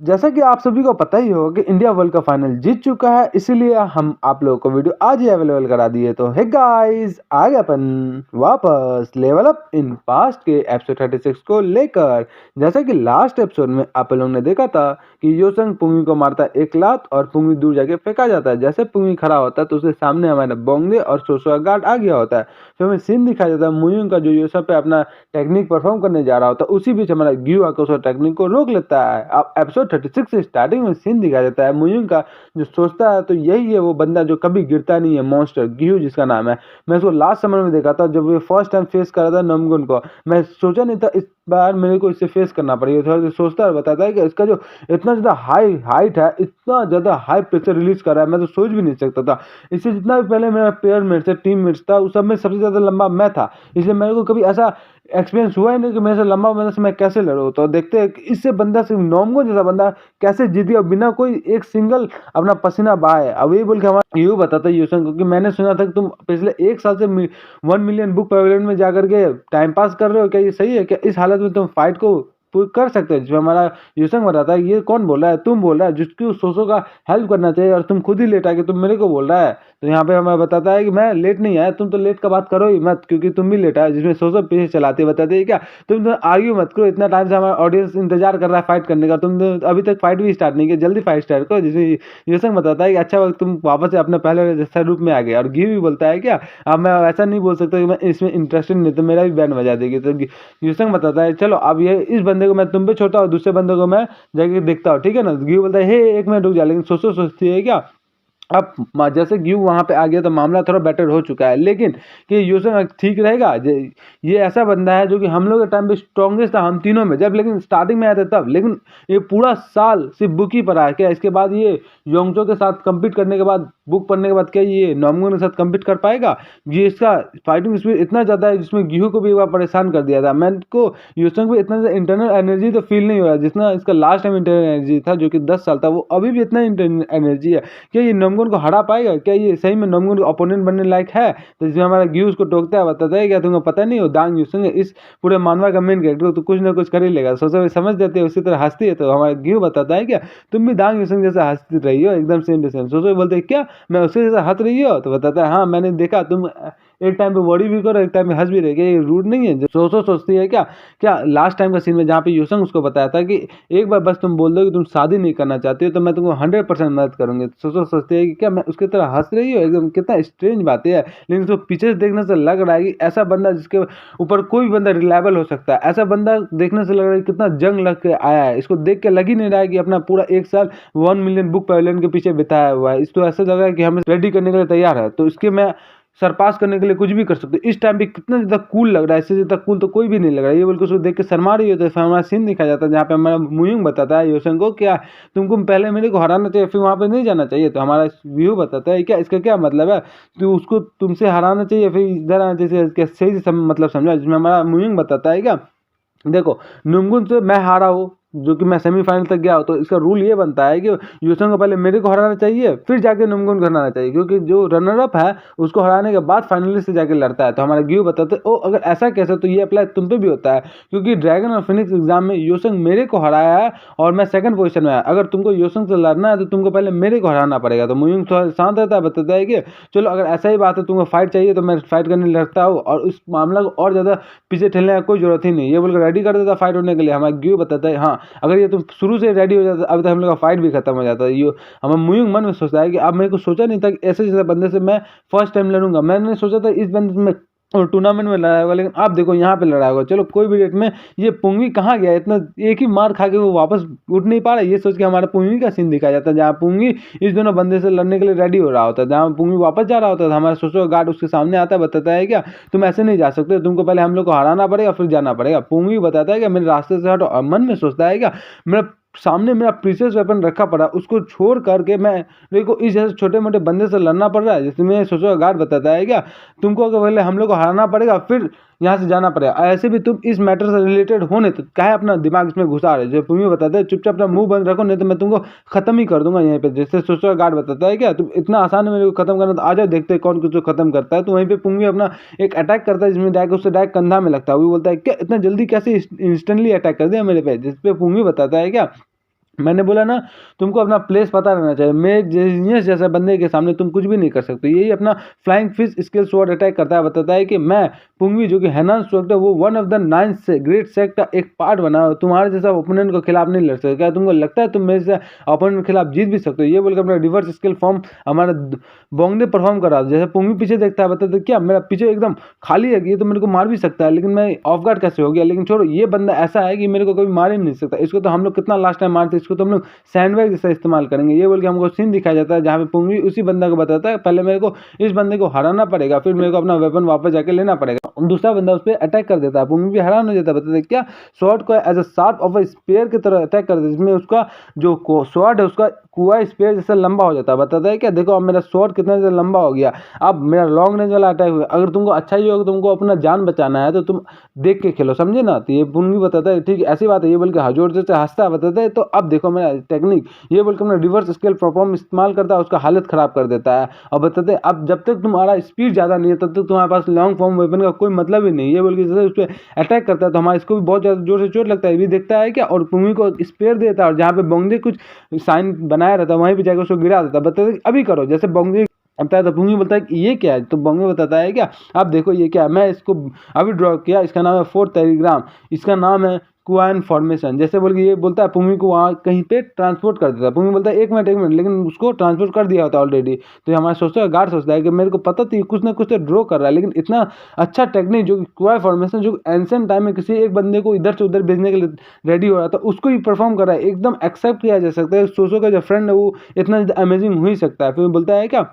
जैसा कि आप सभी को पता ही होगा कि इंडिया वर्ल्ड कप फाइनल जीत चुका है, इसीलिए हम आप लोगों को वीडियो आज ही अवेलेबल करा दिए। तो हे गाइस, आ गए अपन वापस लेवल अप इन पास्ट के एपिसोड 36 को लेकर। जैसा कि लास्ट एपिसोड में आप लोगों ने देखा था कि योसंग पुंगी को मारता है एक लात और पुंगी दूर जाके फेंका जाता है। जैसे पुंगी खड़ा होता है तो उसके सामने हमारा बोंगदे और सोसो गार्ड आ गया होता है। फिर हमें सीन दिखाया जाता है मुयुंग का जो योसा पे अपना टेक्निक परफॉर्म करने जा रहा होता है। उसी बीच हमारा ग्यू आकर उस टेक्निक को रोक लेता है। अब एपिसोड 36 से स्टार्टिंग में सीन दिखाया जाता है मुयुंग का, जो सोचता है तो यही है वो बंदा जो कभी गिरता नहीं है, मॉन्स्टर ग्यू जिसका नाम है। मैं उसको लास्ट समय में देखा था जब वो फर्स्ट टाइम फेस कर रहा था नमगुन को। मैं सोचा नहीं था इस बार मेरे को इससे फेस करना पड़ेगा। थोड़ा सोचता है, बताता है कि इसका जो इतना ज्यादा हाइट है, इतना ज्यादा हाई प्रेशर रिलीज कर रहा है, मैं तो सोच भी नहीं सकता था। इससे जितना भी पहले मेरा प्लेयर मेट से टीम मेट्स था उस सब में सबसे ज्यादा लंबा मैं था। इसलिए मेरे को कभी ऐसा एक्सपीरियंस हुआ ही नहीं कि मेरे से लंबा बंदा से मैं कैसे लड़ूं। तो देखते हैं कि इससे बंदा सिर्फ नॉमगो जैसा बंदा कैसे जीत गया बिना कोई एक सिंगल अपना पसीना बहाए। अब ये बोल के हमारा यू बताता है यूसन को कि मैंने सुना था कि तुम पिछले एक साल से 1 मिलियन बुक पेविलियन में जाकर के टाइम पास कर रहे हो, क्या ये सही है? क्या इस हालत में तुम फाइट को कर सकते हो? जिसमें हमारा यूसंग बताता है ये कौन बोल रहा है? तुम बोल रहा है जिसकी सोसो का हेल्प करना चाहिए और तुम खुद ही लेट आके तुम मेरे को बोल रहा है। तो यहाँ पे हमें बताता है कि मैं लेट नहीं आया, तुम तो लेट का बात करो ही मत क्योंकि तुम भी लेट आए। जिसमें सोसो पीछे चलाते बताते हैं क्या तुम तो आर्ग्यू मत करो, इतना टाइम से हमारा ऑडियंस इंतजार कर रहा है फाइट करने का, तुम तो अभी तक फाइट भी स्टार्ट नहीं किया, जल्दी फाइट स्टार्ट करो। जिसमें यूसंग बताता है कि अच्छा वक्त तुम वापस से अपने पहले जैसा रूप में आ गए। और गी भी बोलता है क्या अब मैं ऐसा नहीं बोल सकता कि मैं इसमें इंटरेस्टेड नहीं, तो मेरा भी बैंड बजा देगी। तो यूसंग बताता है चलो अब ये इस बंदे को मैं तुम पे छोड़ता हूँ, दूसरे बंदे को मैं जाके देखता हूँ, ठीक है ना? गी बोलता है हे एक मिनट रुक जा, लेकिन सोचती है क्या अब जैसे ग्यू वहां पे आ गया तो मामला थोड़ा बेटर हो चुका है, लेकिन कि यूसन ठीक रहेगा। ये ऐसा बंदा है जो कि हम लोग के टाइम पे स्ट्रॉन्गेस्ट था हम तीनों में जब, लेकिन स्टार्टिंग में आया था तब, लेकिन ये पूरा साल सिर्फ बुक ही पढ़ा है क्या? इसके बाद ये योंगचो के साथ कम्पीट करने के बाद, बुक पढ़ने के बाद क्या ये नॉमगुन के साथ कम्पीट कर पाएगा? ये इसका फाइटिंग स्पीड इतना ज़्यादा है जिसमें ग्यू को भी एक बार परेशान कर दिया था। मैं को यूसन को इतना ज़्यादा इंटरनल एनर्जी तो फील नहीं हो रहा जितना इसका लास्ट टाइम इंटरनल एनर्जी था जो कि 10 साल था, वो अभी भी इतना इंटरनल एनर्जी है। क्या ये नमगुन को हरा पाएगा? क्या ये सही में नमगुन को अपोनेंट बनने लायक है? तो इसमें हमारा ग्यू उसको टोकता है, बताता है क्या तुमको पता नहीं हो दांग यूसंग इस पूरे मानवा का मेन कैरेक्टर तो कुछ ना कुछ कर ही लेगा। सोचो समझ जाते हैं, उसी तरह हंसती है। तो हमारा ग्यू बताता है क्या तुम भी दांग यूसंग जैसा हंसती रही हो, एकदम सेम टू सेम। सोचो बोलते हैं क्या मैं उससे जैसा हंस रही हो? तो बताता है हाँ मैंने देखा तुम एक टाइम पे वॉडी भी करो, एक टाइम पे हंस भी रहे, ये रूड नहीं है? सोचती है क्या क्या लास्ट टाइम का सीन में जहाँ पे यूसंग उसको बताया था कि एक बार बस तुम बोल दो कि तुम शादी नहीं करना चाहते हो तो मैं तुमको 100% मदद करूंगी। सोचती है कि क्या मैं उसकी तरह हंस रही हो? एकदम कितना स्ट्रेंज बात है। लेकिन उसको पीछे से देखने से लग रहा है कि ऐसा बंदा जिसके ऊपर कोई भी बंदा रिलायबल हो सकता है, ऐसा बंदा देखने से लग रहा है कितना जंग लग के आया है। इसको देख के लग ही नहीं रहा है कि अपना पूरा एक साल 1 मिलियन बुक पेविलियन के पीछे बिताया हुआ है। इसको ऐसा लग रहा है कि हमें रेडी करने के लिए तैयार है, तो इसके मैं सरपास करने के लिए कुछ भी कर सकते हो। इस टाइम पे कितना ज़्यादा कूल लग रहा है, इससे ज़्यादा कूल तो कोई भी नहीं लग रहा है। ये बोल के उसको देख के शर्मा रही होता है। फिर हमारा सीन दिखाया जाता है जहाँ पे हमारा मुयुंग बताता है योसन को क्या तुमको पहले मेरे को हराना चाहिए फिर वहाँ पे नहीं जाना चाहिए। तो हमारा व्यू बताता है क्या इसका क्या मतलब है, तो उसको तुमसे हराना चाहिए फिर इधर आना चाहिए, क्या सही से मतलब समझा? जिसमें हमारा मुयुंग बताता है क्या देखो नुमगुन से मैं हारा हूँ जो कि मैं सेमीफाइनल तक गया हूँ, तो इसका रूल ये बनता है कि यूसन को पहले मेरे को हराना चाहिए फिर जाके नुमगुन को हराना चाहिए, क्योंकि जो रनर अप है उसको हराने के बाद फाइनलिस्ट से जाके लड़ता है। तो हमारा ग्यू बताते ओ अगर ऐसा कैसे, तो ये अप्लाई तुम पे भी होता है क्योंकि ड्रैगन और फिनिक्स एग्जाम में यूसन मेरे को हराया है और मैं सेकंड पोजीशन में आया। अगर तुमको यूसन से लड़ना है तो तुमको पहले मेरे को हराना पड़ेगा। तो मुयुंग थोड़ा शांत रहता है, बताता है कि चलो अगर ऐसा ही बात है तुमको फाइट चाहिए तो मैं फाइट करने लगता हूँ और उस मामला को और ज़्यादा पीछे ठेलने की कोई जरूरत ही नहीं। ये बोलकर रेडी कर देता फाइट होने के लिए। हमारा ग्यू बताता है हाँ अगर ये तुम शुरू से रेडी हो जाता अभी तक हम लोग का फाइट भी खत्म हो जाता है। ये हमें मुयुंग मन में सोचता है कि अब मेरे को सोचा नहीं था कि ऐसे जैसे बंदे से मैं फर्स्ट टाइम लड़ूंगा। मैंने सोचा था इस बंदे से मैं टूर्नामेंट में लड़ा होगा, लेकिन आप देखो यहाँ पे लड़ा होगा। चलो कोई भी रेट में ये पुंगी कहाँ गया, इतना एक ही मार खा के वो वापस उठ नहीं पा रहा। ये सोच के हमारा पुंगी का सीन दिखाया जाता है जहाँ पुंगी इस दोनों बंदे से लड़ने के लिए रेडी हो रहा होता है। जहाँ पुंगी वापस जा रहा होता है हमारा सोचो गार्ड उसके सामने आता है, बताता है क्या तुम ऐसे नहीं जा सकते, तुमको पहले हम लोग को हराना पड़ेगा फिर जाना पड़ेगा। पुंगी बताता है क्या मेरे रास्ते से हटो, और मन में सोचता है क्या मेरा सामने मेरा प्रीशियस वेपन रखा पड़ा उसको छोड़ करके मैं मेरे को इस जैसे छोटे मोटे बंदे से लड़ना पड़ रहा है। जिसमें सोचो गार्ड बताता है क्या तुमको अगर पहले हम लोग को हराना पड़ेगा फिर यहाँ से जाना पड़ेगा, ऐसे भी तुम इस मैटर से रिलेटेड होने तो काहे अपना दिमाग इसमें घुसा रहे। जो तुम्हें बताते हैं चुपचाप अपना मुंह बंद रखो नहीं तो मैं तुमको खत्म ही कर दूंगा यहीं पे। जैसे सोचो गार्ड बताता है क्या तुम इतना आसान है मेरे को खत्म करना, तो आ जाओ देखते हैं कौन कुछ खत्म करता है। तो वहीं पे पुंगी अपना एक अटैक करता है जिसमें डायरेक्ट उससे डायरेक्ट कंधा में लगता है। वो बोलता है क्या इतना जल्दी कैसे इंस्टेंटली अटैक कर दिया मेरे पे, जिसपे पुंगी बताता है क्या मैंने बोला ना, तुमको अपना प्लेस पता रहना चाहिए। मैं एक जीनियस जैसा बंदे के सामने तुम कुछ भी नहीं कर सकते। यही अपना flying fish skill sword attack करता है, बताता है कि मैं पुंगवी जो कि हैनान सेक्ट है वो वन ऑफ द 9 से ग्रेट सेक्ट का एक पार्ट बना है। तुम्हारे जैसा ओपोनेंट के खिलाफ नहीं लड़ सकते। क्या तुमको लगता है तुम मेरे से ओपोनेंट के खिलाफ जीत भी सकते हो? ये बोलकर अपना रिवर्स स्किल फॉर्म हमारा बोंगदे परफॉर्म कर रहा था। जैसे पुंगवी पीछे देखता है, बताता है क्या मेरा पीछे एकदम खाली है, ये तो मेरे को मार भी सकता है, लेकिन मैं ऑफ गार्ड कैसे हो गया? लेकिन छोड़ो, ये बंदा ऐसा है कि मेरे को कभी मार ही नहीं सकता। इसको तो हम लोग कितना लास्ट टाइम मारते, इसको तो हम लोग सैंडबैग जैसा इस्तेमाल करेंगे। ये बोल के हमको सीन दिखाया जाता है जहाँ पे पुंगवी उसी बंदा को बताता है पहले मेरे को इस बंदे को हराना पड़ेगा, फिर मेरे को अपना वेपन वापस जाके लेना पड़ेगा। दूसरा बंदा उस पर अटैक कर देता है, पुंगवी भी हैरान हो जाता है, बताते हैं क्या स्वॉर्ड को as a sharp of a spear की तरह अटैक कर देता है, जिसमें उसका जो स्वॉर्ड है उसका कुआ स्पेयर जैसा लंबा हो जाता है। बताता है क्या देखो अब मेरा स्वॉर्ड कितना ज़्यादा लंबा हो गया, अब मेरा लॉन्ग रेंज वाला अटैक हुआ। अगर तुमको अच्छा ही होगा, तुमको अपना जान बचाना है तो तुम देख के खेलो, समझे ना? तो ये पुंगवी बताता है ठीक है ऐसी बात है। ये बोल के हजोर से हंसता है, बताता है तो अब देखो मेरा टेक्निक। ये बोल के अपना रिवर्स स्केल परफॉर्म इस्तेमाल करता है, उसका हालत खराब कर देता है। और बताते हैं अब जब तक तुम्हारा स्पीड ज़्यादा नहीं है तब तक तुम्हारे पास लॉन्ग फॉर्म वेपन का कोई मतलब ही नहीं। ये बोल के जैसे उस पर अटैक करता है तो हमारा इसको भी बहुत ज़्यादा जोर से चोट लगता है। ये भी देखता है क्या और पुंगवी को स्पेयर देता है, और जहाँ पे बोंगदे कुछ साइन बनाया रहता है वहीं पे जाकर उसको गिरा देता है। बताते अभी करो जैसे बोंगदे बताता है तो पुंगवी बोलता है कि ये क्या है, तो बोंगदे बताता है क्या अब देखो ये क्या है, मैं इसको अभी ड्रॉ किया, इसका नाम है 4th टेलीग्राम, इसका नाम है कुआन फॉर्मेशन। जैसे बोल के ये बोलता है पुंगवी को वहाँ कहीं पे ट्रांसपोर्ट कर देता है। पुंगवी बोलता है एक मिनट, लेकिन उसको ट्रांसपोर्ट कर दिया होता है ऑलरेडी। तो हमारा सोचता है गार्ड सोचता है कि मेरे को पता थी कुछ ना कुछ तो ड्रॉ कर रहा है, लेकिन इतना अच्छा टेक्निक जो कुआ फॉर्मेशन जो एंशिएंट टाइम में किसी एक बंदे को इधर से उधर भेजने के लिए रेडी हो रहा था उसको ही परफॉर्म कर रहा है, एकदम एक्सेप्ट किया जा सकता है। सोचो का जो फ्रेंड है वो इतना अमेजिंग हो ही सकता है। फिर बोलता है क्या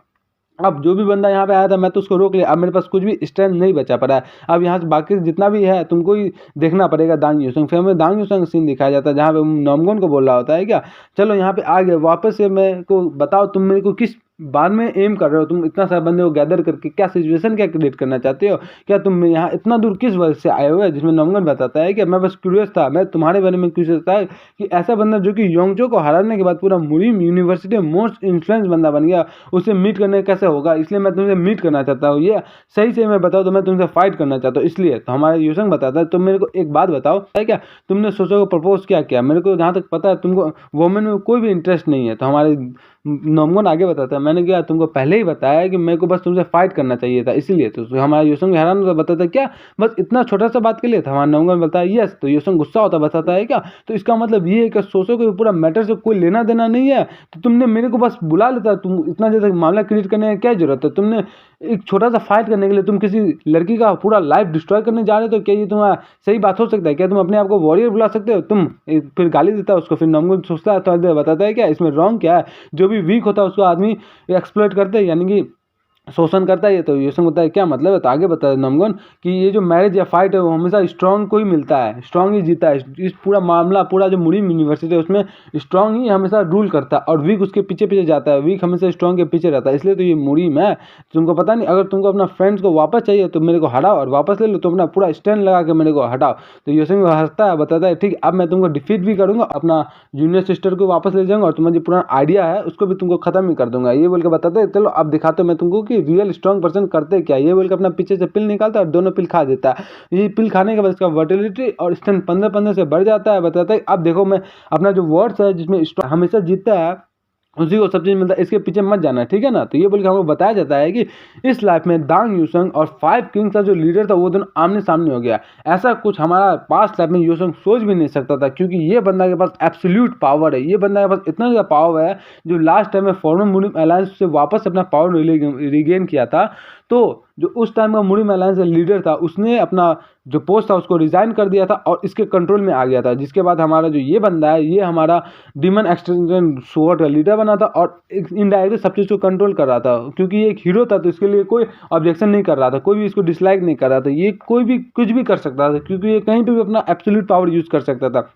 अब जो भी बंदा यहाँ पे आया था मैं तो उसको रोक लिया, अब मेरे पास कुछ भी स्ट्रेंथ नहीं बचा पड़ा है, अब यहाँ से बाकी जितना भी है तुमको ही देखना पड़ेगा दांग यूसंग। फिर हमें दांग यूसंग सीन दिखाया जाता है जहाँ पे नॉमगोन को बोल रहा होता है क्या चलो यहाँ पे आ गए वापस से, मेरे को बताओ तुम मेरे को किस बाद में एम कर रहे हो, तुम इतना सारे बंदे को गैदर करके क्या सिचुएशन क्या क्रिएट करना चाहते हो, क्या तुम यहाँ इतना दूर किस वजह से आए हुए? जिसमें नॉमगन बताता है कि मैं बस क्यूरियस था, मैं तुम्हारे बारे में क्यूरियस था कि ऐसा बंदा जो कि योंगजो को हराने के बाद पूरा मुरीम यूनिवर्सिटी में मोस्ट इन्फ्लुएंस बंदा बन गया, उसे मीट करने कैसे होगा, इसलिए मैं तुमसे मीट करना चाहता हूँ। ये सही से मैं बताऊँ तो मैं तुमसे फाइट करना चाहता हूँ। इसलिए तो हमारा यूसंग बताता है तुम मेरे को एक बात बताओ है क्या तुमने सोचो को प्रपोज क्या किया? मेरे को जहाँ तक पता है तुमको वोमेन में कोई भी इंटरेस्ट नहीं है। तो हमारे नॉमगन आगे बताता है मैंने क्या तुमको पहले ही बताया है कि मेरे को बस तुमसे फाइट करना चाहिए था, इसलिए। तो हमारा यूसंग हैरान होता बताता है क्या बस इतना छोटा सा बात के लिए था? हमारा नॉमगन बताया यस। तो यूसंग गुस्सा होता बताता है क्या तो इसका मतलब ये है कि सोचो कि पूरा मैटर से कोई लेना देना नहीं है, तो तुमने मेरे को बस बुला लेता, तुम इतना ज़्यादा मामला क्रिएट करने की क्या जरूरत है? तुमने एक छोटा सा फाइट करने के लिए तुम किसी लड़की का पूरा लाइफ डिस्ट्रॉय करने जा रहे हो, तो क्या ये तुम्हारा सही बात हो सकता है? क्या तुम अपने आप को वॉरियर बुला सकते हो? तुम फिर गाली देता है उसको। फिर नॉमगन सोचता है तो बताता है क्या इसमें रॉन्ग क्या है, जो भी वीक होता है उसको आदमी एक्सप्लॉइट करते हैं यानी कि शोषण करता है। ये तो यूसंग होता है क्या मतलब है? तो आगे बता नॉमगन कि ये जो मैरिज या फाइट है वो हमेशा स्ट्रांग को ही मिलता है, स्ट्रांग ही जीता है। इस पूरा मामला पूरा जो मुरीम यूनिवर्सिटी है उसमें स्ट्रांग ही हमेशा रूल करता है और वीक उसके पीछे पीछे जाता है, वीक हमेशा स्ट्रांग के पीछे रहता है। इसलिए तो ये मुरीम है। तुमको पता नहीं, अगर तुमको अपना फ्रेंड्स को वापस चाहिए तो मेरे को हटाओ और वापस ले लो, तो अपना पूरा स्टैंड लगा के मेरे को हटाओ। तो यूसंग हंसता है बताता है ठीक अब मैं तुमको डिफीट भी करूँगा, अपना जूनियर सिस्टर को वापस ले जाऊँगा और तुम्हारा जो पुराना आइडिया है उसको भी तुमको खत्म ही कर दूंगा। ये बोल के बताते हैं चलो अब दिखाते मैं तुमको कि रियल स्ट्रांग पर्सन करते क्या। ये बोल के अपना पीछे से पिल निकालता है और दोनों पिल खा देता है। ये पिल खाने के बाद इसका वर्टिलिटी और स्ट्रेंथ 15 से बढ़ जाता है। बताता है अब देखो मैं अपना जो वर्ड्स है जिसमें हमेशा जीतता है उसी को सब चीज़ मिलता है, इसके पीछे मत जाना, ठीक है ना? तो ये बोल के हमको बताया जाता है कि इस लाइफ में दांग यूसंग और 5 किंग्स का जो लीडर था वो दोनों आमने सामने हो गया। ऐसा कुछ हमारा पास्ट लाइफ में यूसंग सोच भी नहीं सकता था, क्योंकि ये बंदा के पास एब्सोल्यूट पावर है। ये बंदा के पास इतना ज़्यादा पावर है जो लास्ट टाइम में फॉर्मर मुरीम अलायंस से वापस अपना पावर रिगेन किया था। तो जो उस टाइम का मुरीम अलायंस का लीडर था उसने अपना जो पोस्ट था उसको रिजाइन कर दिया था और इसके कंट्रोल में आ गया था, जिसके बाद हमारा जो ये बंदा है ये हमारा डीमन एक्सटेंशन स्वॉर्ड का लीडर बना था और इनडायरेक्टली सब चीज़ को कंट्रोल कर रहा था। क्योंकि ये एक हीरो था तो इसके लिए कोई ऑब्जेक्शन नहीं कर रहा था, कोई भी इसको डिसलाइक नहीं कर रहा था, ये कोई भी कुछ भी कर सकता था क्योंकि ये कहीं पर भी अपना एब्सोल्यूट पावर यूज़ कर सकता था।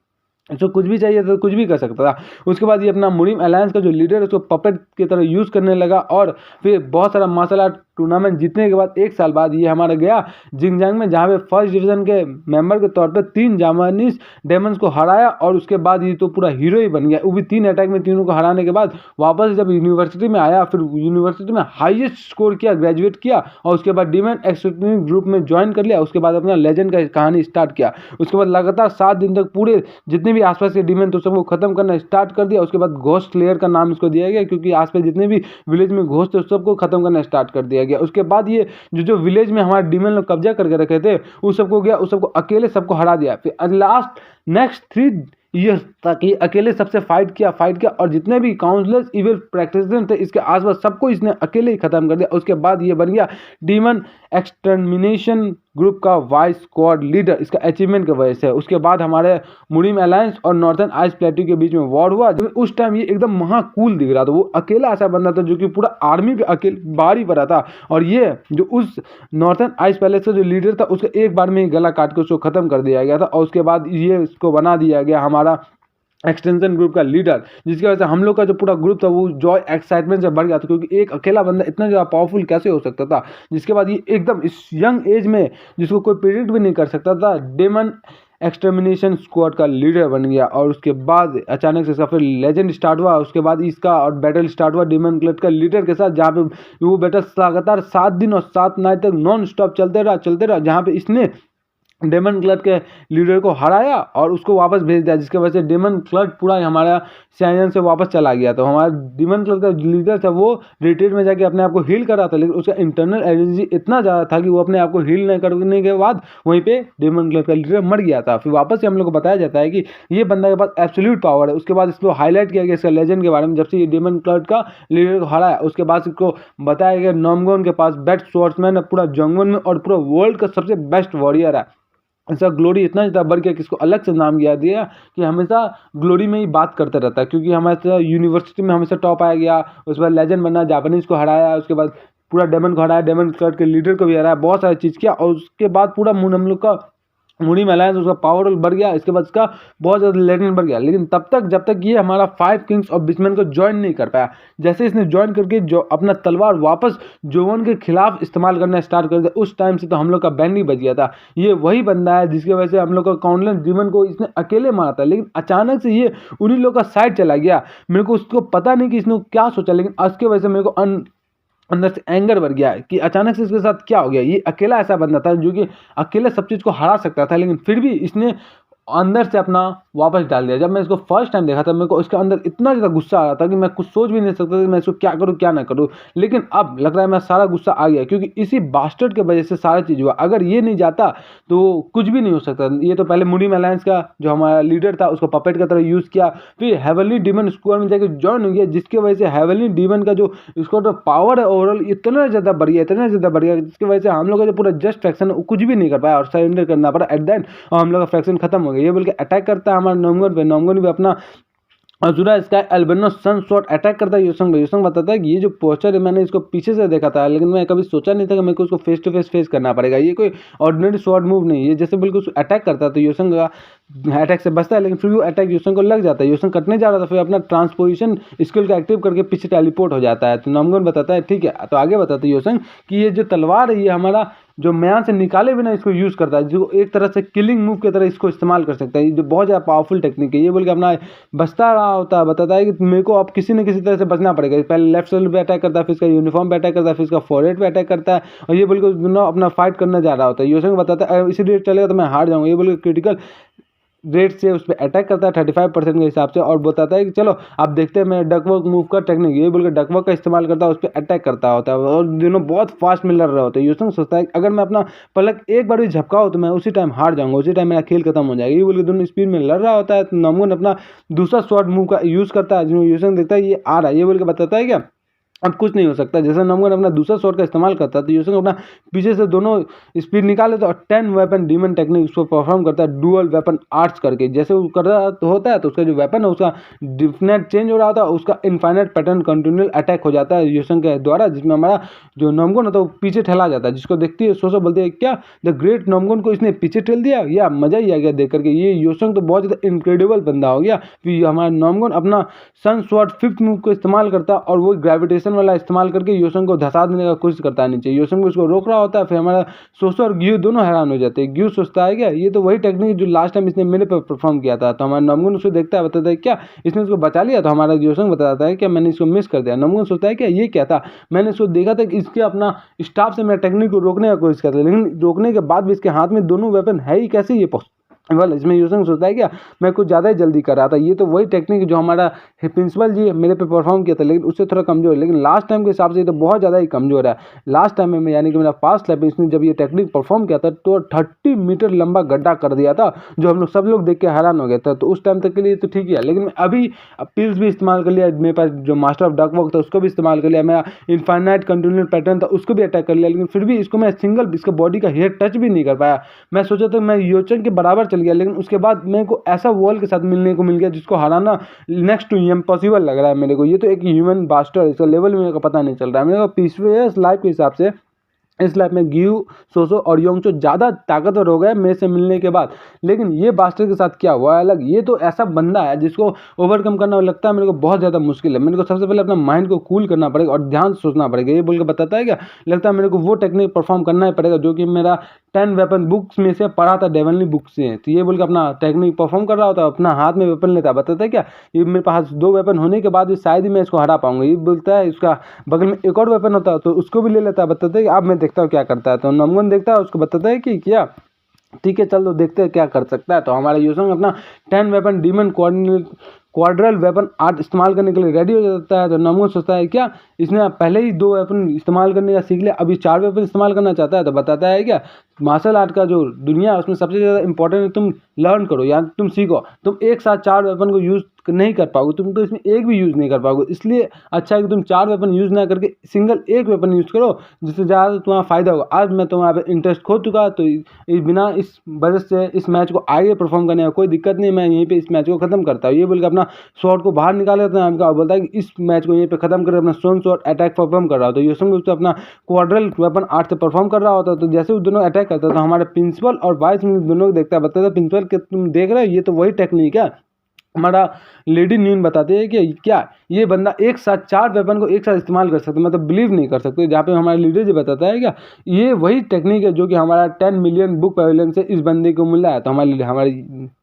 इसको कुछ भी चाहिए था कुछ भी कर सकता था। उसके बाद ये अपना मुरीम अलायंस का जो लीडर है उसको पपेट की तरह यूज़ करने लगा और फिर बहुत सारा मार्शल आर्ट टूर्नामेंट जीतने के बाद 1 साल बाद ये हमारा गया जिंगजांग में, जहाँ पे फर्स्ट डिवीजन के मेंबर के तौर पे 3 जापानीज डेमंस को हराया और उसके बाद ये तो पूरा हीरो ही बन गया। वो भी 3 अटैक में, तीनों को हराने के बाद वापस जब यूनिवर्सिटी में आया, फिर यूनिवर्सिटी में हाईएस्ट स्कोर किया, ग्रेजुएट किया और उसके बाद डीमन एक्सट्रीम ग्रुप में ज्वाइन कर लिया। उसके बाद अपना लेजेंड का कहानी स्टार्ट किया। उसके बाद लगातार 7 दिन तक पूरे जितने भी आसपास के डीमन तो सबको खत्म करना स्टार्ट कर दिया। उसके बाद घोस्ट लेयर का नाम इसको दिया गया, क्योंकि आसपास जितने भी विलेज में घोस्ट थे सबको खत्म करना स्टार्ट कर दिया गया। उसके बाद ये जो विलेज में हमारे डीमन लोग कब्जा करके रखे थे उस सबको गया, उस सबको अकेले सबको हरा दिया। फिर लास्ट नेक्स्ट 3 ईयर्स तक ये अकेले सबसे फाइट किया और जितने भी काउंसलर्स इविल प्रैक्टिशनर थे इसके आसपास सबको इसने अकेले ही खत्म कर दिया। उसके बाद ये बन गया डीमन एक्सटर्मिनेशन ग्रुप का वाइस स्क्वाड लीडर, इसका अचीवमेंट की वजह से। उसके बाद हमारे मुरीम अलायंस और नॉर्थर्न आइस प्लेट्यू के बीच में वॉर हुआ। जब उस टाइम ये एकदम महाकूल दिख रहा था, वो अकेला ऐसा बंदा था जो कि पूरा आर्मी पे अकेले बाहरी पड़ा था, और ये जो उस नॉर्थर्न आइस पैलेस का जो लीडर था उसका एक बार में ही गला काट के उसको खत्म कर दिया गया था। और उसके बाद ये इसको बना दिया गया हमारा एक्सटेंशन ग्रुप का लीडर, जिसकी वजह से हम लोग का जो पूरा ग्रुप था वो जॉय एक्साइटमेंट से बढ़ गया था, क्योंकि एक अकेला बंदा इतना ज़्यादा पावरफुल कैसे हो सकता था। जिसके बाद ये एकदम इस यंग एज में, जिसको कोई प्रिडिक्ट भी नहीं कर सकता था, डेमन एक्सटर्मिनेशन स्क्वाड का लीडर बन गया। और उसके बाद अचानक से इसका फिर लेजेंड स्टार्ट हुआ। उसके बाद इसका और बैटल स्टार्ट हुआ डेमन क्लट का लीडर के साथ, जहाँ पे वो बैटल लगातार 7 दिन और 7 नाइट तक नॉन स्टॉप चलते रहा, जहाँ पे इसने डेमन क्लट के लीडर को हराया और उसको वापस भेज दिया, जिसके वजह से डेमन क्लट पूरा हमारा साइयन से वापस चला गया। तो हमारा डेमन क्लट का लीडर था वो रिट्रीट में जाके अपने आप को हील कर रहा था, लेकिन उसका इंटरनल एनर्जी इतना ज़्यादा था कि वो अपने आप को हील नहीं करने के बाद वहीं पे डेमन क्लट का लीडर मर गया था। फिर वापस से हम लोग को बताया जाता है कि ये बंदा के पास एब्सोल्यूट पावर है। उसके बाद इसको हाईलाइट किया गया इसका लेजेंड के बारे में, जब से ये डेमन क्लट का लीडर को हराया उसके बाद इसको बताया गया नॉमगोन के पास बेस्ट स्वॉर्ड्समैन है पूरा जंगल में और पूरा वर्ल्ड का सबसे बेस्ट वॉरियर है। इसका ग्लोरी इतना ज़्यादा बढ़ गया कि इसको अलग से नाम दिया कि हमेशा ग्लोरी में ही बात करते रहता है, क्योंकि हमेशा यूनिवर्सिटी में हमेशा टॉप आया गया। उसके बाद लेजेंड बना, जापानीज को हराया, उसके बाद पूरा डेमन को हराया, डेमन क्लट के लीडर को भी हराया, बहुत सारी चीज़ किया। और उसके बाद पूरा हम लोग का मुरीम अलायंस उसका पावर बढ़ गया। इसके बाद इसका बहुत ज़्यादा लेजेंड बढ़ गया, लेकिन तब तक जब तक ये हमारा 5 किंग्स ऑफ बिचमैन को ज्वाइन नहीं कर पाया। जैसे इसने ज्वाइन करके जो अपना तलवार वापस जोवन के खिलाफ इस्तेमाल करना स्टार्ट कर दिया, उस टाइम से तो हम लोग का बैंड ही बच गया था। ये वही बंदा है जिसकी वजह से हम लोग का काउंटलेस डीमन को इसने अकेले मारा था, लेकिन अचानक से ये उन्हीं लोग का साइड चला गया। मेरे को उसको पता नहीं कि इसने क्या सोचा, लेकिन उसके वजह से मेरे को अंदर से एंगर बढ़ गया कि अचानक से इसके साथ क्या हो गया। ये अकेला ऐसा बंदा था जो कि अकेले सब चीज़ को हरा सकता था, लेकिन फिर भी इसने अंदर से अपना वापस डाल दिया। जब मैं इसको फर्स्ट टाइम देखा था मेरे को इसके अंदर इतना ज़्यादा गुस्सा आ रहा था कि मैं कुछ सोच भी नहीं सकता कि मैं इसको क्या करूँ क्या ना करूँ। लेकिन अब लग रहा है मेरा सारा गुस्सा आ गया, क्योंकि इसी बास्टर्ड के वजह से सारा चीज़ हुआ। अगर ये नहीं जाता तो कुछ भी नहीं हो सकता। ये तो पहले मुरीम अलायंस का जो हमारा लीडर था उसको पपेट की तरह यूज़ किया, फिर हेवनली डीमन स्क्वाड में जाकर ज्वाइन हो गया, जिसकी वजह से हेवनली डीमन का जो इसको तो पावर है ओवरऑल इतना ज़्यादा बढ़ गया, जिसकी वजह से हम लोग का जो पूरा जस्ट फ्रैक्शन है वो कुछ भी नहीं कर पाया और सरेंडर करना पड़ा एट द एंड, और हम लोग का फ्रैक्शन खत्म हो गया। ये बोल के अटैक करता है हमारे नॉमगन भी अपना अजुरा स्काई अल्बेनो सन शॉट अटैक करता है योसंग बताता है कि ये जो पोस्टर है मैंने इसको पीछे से देखा था, लेकिन मैं कभी सोचा नहीं था कि मेरे को उसको फेस टू फेस करना पड़ेगा। ये कोई ऑर्डिनरी शॉर्ट मूव नहीं है, जैसे बिल्कुल अटैक करता है तो योसंग का अटैक से बचता है, लेकिन फिर भी अटैक योसंग को लग जाता है। योसंग कटने जा रहा था, फिर अपना ट्रांसपोजिशन स्किल का एक्टिव करके पीछे टेलीपोर्ट हो जाता है। तो नॉमगन बताता है ठीक है, तो आगे बताता है योसंग कि ये जो तलवार है ये हमारा जो म्यान से निकाले बिना इसको यूज़ करता है, जो एक तरह से किलिंग मूव की तरह इसको इस्तेमाल कर सकता है, जो बहुत ज़्यादा पावरफुल टेक्निक है। ये बोल के अपना बचता रहा होता है, बताता है कि मेरे को अब किसी न किसी तरह से बचना पड़ेगा। पहले लेफ्ट शोल्डर पे अटैक करता है, फिर इसका यूनिफॉर्म पे अटैक करता है, फिर इसका फॉरहेड पे अटैक करता है, और ये बोल के दोनों अपना फाइट करने जा रहा होता है। योसंग बताता है इसी रेट चलेगा तो मैं हार जाऊँगा। ये बोल के क्रिटिकल रेट से उस पर अटैक करता है 35% के हिसाब से, और बताता है कि चलो आप देखते हैं मैं डकवर्क मूव का टेक्निक, ये बोलकर डकवर्क का इस्तेमाल करता है, उस पर अटैक करता होता है, और दोनों बहुत फास्ट में लड़ रहे होते हैं। योसंग सोचता है अगर मैं अपना पलक एक बार भी झपकाऊँ तो मैं उसी टाइम हार जाऊंगा, उसी टाइम मेरा खेल खत्म हो जाएगा। ये बोलकर दोनों स्पीड में लड़ रहा होता है। तो नॉमगन अपना दूसरा शॉर्ट मूव का यूज़ करता है, जिसमें योसंग देखता है ये आ रहा है, ये बोल के बताता है क्या अब कुछ नहीं हो सकता। जैसे नॉमगन अपना दूसरा शॉट का इस्तेमाल करता है तो योसंग अपना पीछे से दोनों स्पीड निकाल लेता है और 10 वेपन डीमन टेक्निक उसको परफॉर्म करता है डुअल वेपन आर्ट्स करके। जैसे वो कर रहा तो होता है तो उसका जो वेपन है उसका डिफिनेट चेंज हो रहा होता है, उसका इनफाइनाइट पैटर्न कंटिन्यूअल अटैक हो जाता है योसंग के द्वारा, जिसमें हमारा जो नॉमगन होता है वो पीछे ठेला जाता है, जिसको देखती है सोचो बोलते हैं क्या द ग्रेट नॉमगन को इसने पीछे ठेल दिया, या मजा ही आ गया देख करके। ये योसंग तो बहुत ज़्यादा इनक्रेडिबल बंदा हो गया। फिर हमारा नॉमगन अपना सन स्वॉर्ड 5th मूव को इस्तेमाल करता और वो ग्रेविटेशन वेपन वाला इस्तेमाल करके योसन को धंसा देने का कोशिश करता है नीचे। योसन को उसको रोक रहा होता है, फिर हमारा सोसो और ग्यू दोनों हैरान हो जाते हैं। ग्यू सोचता है क्या ये तो वही टेक्निक जो लास्ट टाइम इसने मेरे पे परफॉर्म किया था। तो हमारा नमगुन उसको देखता है, बताता है क्या इसने उसको बचा लिया। तो हमारा योसन बताता है कि मैंने इसको मिस कर दिया। नमगुन सोचता है क्या ये क्या था, मैंने इसको देखा था कि इसके अपना स्टाफ से मेरा टेक्निक को रोकने का कोशिश करता है, लेकिन रोकने के बाद भी इसके हाथ में दोनों वेपन है ही, कैसे ये वाल। इसमें योसन सोचता है क्या मैं कुछ ज़्यादा ही जल्दी कर रहा था, ये तो वही टेक्निक जो हमारा प्रिंसिपल जी मेरे पे परफॉर्म किया था, लेकिन उससे थोड़ा कमजोर है। लेकिन लास्ट टाइम के हिसाब से ये तो बहुत ज़्यादा ही कमजोर है। लास्ट टाइम में यानी कि मेरा पास्ट लाइफ में इसने जब ये टेक्निक परफॉर्म किया था तो 30 मीटर लंबा गड्ढा कर दिया था, जो हम लोग सब लोग देख के हैरान हो गए थे। तो उस टाइम तक के लिए तो ठीक है, लेकिन अभी पिल्स भी इस्तेमाल कर लिया, मेरे पास जो मास्टर ऑफ डक वॉक था उसको भी इस्तेमाल कर लिया, मेरा इनफाइनाइट कंटिन्यूअल पैटर्न था उसको भी अटैक कर लिया, लेकिन फिर भी इसको मैं सिंगल इसका बॉडी का हेयर टच भी नहीं कर पाया। मैं सोचा था मैं योचन के बराबर चल गया, लेकिन उसके बाद मेरे को ऐसा वॉल के साथ मिलने को मिल गया जिसको हराना नेक्स्ट टू इम्पॉसिबल लग रहा है मेरे को। ये तो एक ह्यूमन बास्टर, इसका लेवल मेरे को पता नहीं चल रहा है मेरे को। पीसफुल लाइफ के हिसाब से इस लाइफ में ग्यू, सोसो और योंगचो ज़्यादा ताकतवर हो गए मेरे से मिलने के बाद, लेकिन ये बास्टर के साथ क्या हुआ अलग। ये तो ऐसा बंदा है जिसको ओवरकम करना लगता है मेरे को बहुत ज़्यादा मुश्किल है। मेरे को सबसे पहले अपना माइंड को कूल करना पड़ेगा और ध्यान से सोचना पड़ेगा। ये बोल के बताता है क्या लगता है मेरे को वो टेक्निक परफॉर्म करना ही पड़ेगा जो कि मेरा 10 वेपन बुक्स में से पढ़ा था, डेवनली बुक से। तो ये बोल के अपना टेक्निक परफॉर्म कर रहा होता है, अपना हाथ में वेपन लेता है, बताता है क्या ये मेरे पास 2 वेपन होने के बाद भी शायद ही मैं इसको हरा पाऊंगा। ये बोलता है इसका बगल में एक और वेपन होता है तो उसको भी ले लेता है, बताता है कि अब मैं देखता हूँ क्या करता है। तो नमगुन देखता है, उसको बताता है कि क्या ठीक है चल तो देखते हैं क्या कर सकता है। तो हमारा योसन अपना 10 वेपन डीमन क्वाड्रल वेपन आर्ट इस्तेमाल करने के लिए रेडी हो जाता है। तो नमगुन सोचता है क्या इसने पहले ही 2 वेपन इस्तेमाल करने का सीख लिया, अभी 4 वेपन इस्तेमाल करना चाहता है। तो बताता है क्या मार्शल आर्ट का जो दुनिया है उसमें सबसे ज़्यादा इंपॉर्टेंट है तुम लर्न करो या तुम सीखो। तुम एक साथ 4 वेपन को यूज़ नहीं कर पाओगे, तुम तो इसमें एक भी यूज़ नहीं कर पाओगे, इसलिए अच्छा है कि तुम 4 वेपन यूज़ ना करके सिंगल एक वेपन यूज़ करो जिससे ज़्यादा तुम्हारा फ़ायदा होगा। आज मैं तुम्हारे पे इंटरेस्ट खो चुका, तो बिना इस वजह से इस मैच को आगे परफॉर्म करने का कोई दिक्कत नहीं, मैं यहीं पे इस मैच को खत्म करता हूँ। ये बोलकर अपना शॉट को बाहर निकाल लेता है और बोलता है कि इस मैच को यहीं पे खत्म कर अपना सोन शॉट अटैक परफॉर्म कर रहा होता है। योसन को अपना क्वाड्रल वेपन आर्ट से परफॉर्म कर रहा होता है। तो जैसे वो दोनों अटैक करता है तो हमारे प्रिंसिपल और वाइस दोनों को देखता है, बताता है प्रिंसिपल कि तुम देख रहे हो ये तो वही टेक्निक है। हमारा लेडी न्यून बताते हैं कि क्या ये बंदा एक साथ 4 वेपन को एक साथ इस्तेमाल कर सकता है, मतलब बिलीव नहीं कर सकते। जहाँ पे हमारे लीडर जी बताता है क्या ये वही टेक्निक है जो कि हमारा 10 मिलियन बुक पैवेलियन से इस बंदे को मिला है। तो हमारी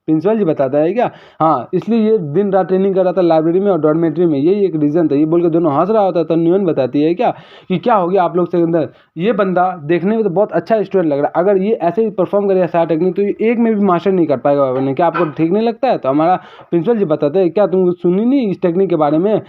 प्रिंसिपल जी बताता है क्या हाँ इसलिए ये दिन रात ट्रेनिंग कर रहा था लाइब्रेरी में और डॉर्मेट्री में, यही एक रीज़न था। ये बोल के दोनों हंस रहा होता है। तो न्यून बताती है क्या कि क्या हो गया आप लोग से अंदर, ये बंदा देखने में तो बहुत अच्छा स्टूडेंट लग रहा है, अगर ये ऐसे ही परफॉर्म करेगा सारा टेक्निक तो ये एक में भी मास्टर नहीं कर पाएगा वेपन, क्या आपको ठीक नहीं लगता है। तो हमारा प्रिंसिपल जी बताते हैं क्या तुम सुनी नहीं इस टेक्निक के बारे में,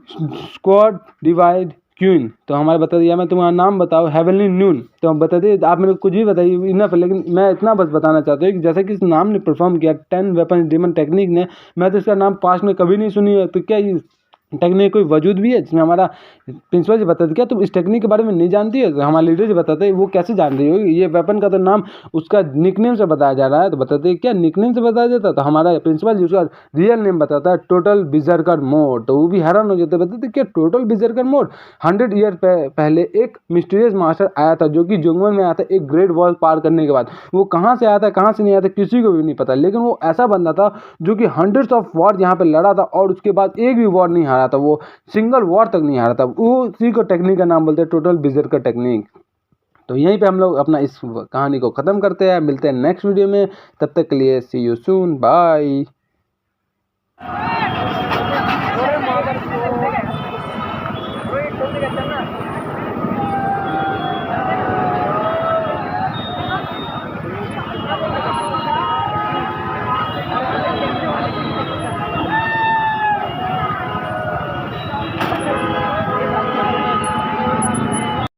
स्क्वाड डिवाइड क्वीन। तो हमारे बता दिया मैं तुम्हारा नाम बताओ हेवनली नून। तो हम बता दिए आप मेरे को कुछ भी बताइए इनफ, लेकिन मैं इतना बस बताना चाहता हूँ कि जैसे कि इस नाम ने परफॉर्म किया 10 वेपन डीमन टेक्निक ने, मैं तो इसका नाम पास्ट में कभी नहीं सुनी है। तो क्या ये टेक्निक कोई वजूद भी है जिसमें हमारा प्रिंसिपल जी बताते क्या तुम इस टेक्निक के बारे में नहीं जानती है। तो हमारे लीडर जी बताते हैं वो कैसे जान रही होगी, ये वेपन का तो नाम उसका निकनेम से बताया जा रहा है। तो बताते हैं क्या निकनेम से बताया जाता है। तो हमारा प्रिंसिपल जी उसका रियल नेम बताता है टोटल बिजर्कर मोड। तो वो भी हैरान हो जाते हैं, बताते क्या टोटल बिजर्कर मोड 100 ईयर पहले एक मिस्टीरियस मास्टर आया था जो कि जोंगवन में आया था एक ग्रेट वॉल पार करने के बाद। वो कहाँ से आया था कहाँ से नहीं आया था किसी को भी नहीं पता, लेकिन वो ऐसा बंदा था जो कि हंड्रेड्स ऑफ वॉर यहाँ पे लड़ा था और उसके बाद एक भी वॉर नहीं हारा था, वो सिंगल वॉर तक नहीं हारा था। वो उसी को टेक्निक का नाम बोलते हैं टोटल बिजर्कर टेक्निक। तो यहीं पे हम लोग अपना इस कहानी को ख़त्म करते हैं, मिलते हैं नेक्स्ट वीडियो में, तब तक के लिए सी यू सून, बाय।